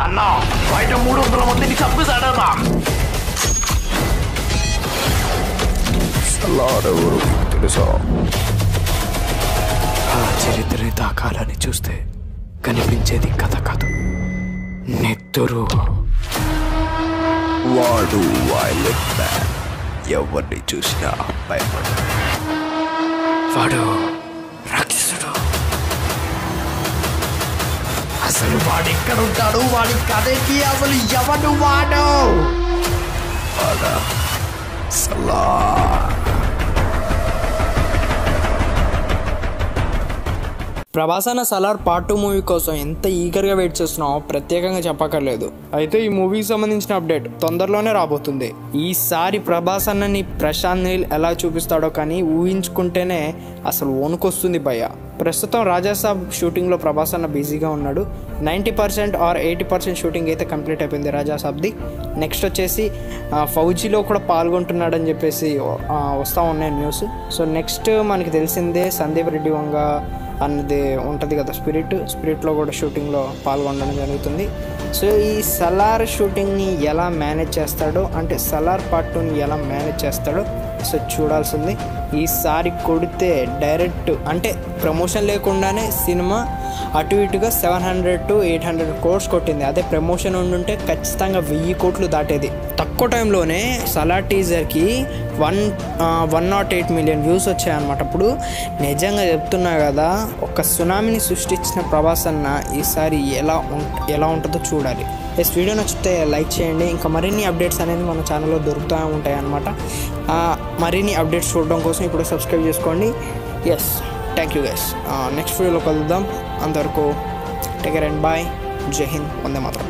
అన్నా బయట 300 మందిని చంపేశాడన్నా. సలార్ ఎవరు తెలుసా? ఆ చరిత్రని తాకాలని చూస్తే కనిపించేది కథ కాదు, నెత్తురు. వాడు వైలెంట్ మ్యాన్, ఎవరిని చూసినా భయపడ. వాడు రాక్షసుడు. అసలు వాడు ఎక్కడ ఉంటాడు? వాడి కథకి అసలు ఎవడు వాడు? సలార్. ప్రభాస్ అన్న సలార్ పార్ట్ 2 మూవీ కోసం ఎంత ఈగర్గా వెయిట్ చేస్తున్నామో ప్రత్యేకంగా చెప్పక్కర్లేదు. అయితే ఈ మూవీకి సంబంధించిన అప్డేట్ తొందరలోనే రాబోతుంది. ఈసారి ప్రభాస్ అన్నని ప్రశాంత్ నీల్ ఎలా చూపిస్తాడో కానీ ఊహించుకుంటేనే అసలు వణుకొస్తుంది భయ్య. ప్రస్తుతం రాజాసాబ్ షూటింగ్లో ప్రభాస్ అన్న బిజీగా ఉన్నాడు. 90% ఆర్ 80% షూటింగ్ అయితే కంప్లీట్ అయిపోయింది రాజాసాబ్ది. నెక్స్ట్ వచ్చేసి ఫౌజీలో కూడా పాల్గొంటున్నాడని చెప్పేసి వస్తూ ఉన్నాయి న్యూస్. సో నెక్స్ట్ మనకి తెలిసిందే సందీప్ రెడ్డి వంగ అన్నది ఉంటుంది కదా, స్పిరిట్లో కూడా షూటింగ్లో పాల్గొనడం జరుగుతుంది. సో ఈ సలార్ షూటింగ్ని ఎలా మేనేజ్ చేస్తాడో, అంటే సలార్ పార్ట్ 2ని ఎలా మేనేజ్ చేస్తాడో సో చూడాల్సింది. ఈసారి కొడితే డైరెక్ట్ అంటే ప్రమోషన్ లేకుండానే సినిమా అటు ఇటుగా 700 to 800 crores కొట్టింది. అదే ప్రమోషన్ ఉండుంటే ఖచ్చితంగా 1000 కోట్లు దాటేది. తక్కువ టైంలోనే సలార్ టీజర్కి 108 million వ్యూస్ వచ్చాయన్నమాట. అప్పుడు నిజంగా చెప్తున్నా కదా, ఒక సునామీని సృష్టించిన ప్రభాస్ అన్న ఈసారి ఎలా ఉంటుందో చూడాలి. ఎస్, వీడియో నచ్చితే లైక్ చేయండి. ఇంకా మరిన్ని అప్డేట్స్ అనేది మన ఛానల్లో దొరుకుతూ ఉంటాయి అన్నమాట. మరిన్ని అప్డేట్స్ చూడడం కోసం ఇప్పుడు సబ్స్క్రైబ్ చేసుకోండి. Yes, thank you guys. Next వీడియోలో కలుద్దాం. అంతవరకు టేక్ కేర్ అండ్ బాయ్. జై హింద్, వందే మాతరం.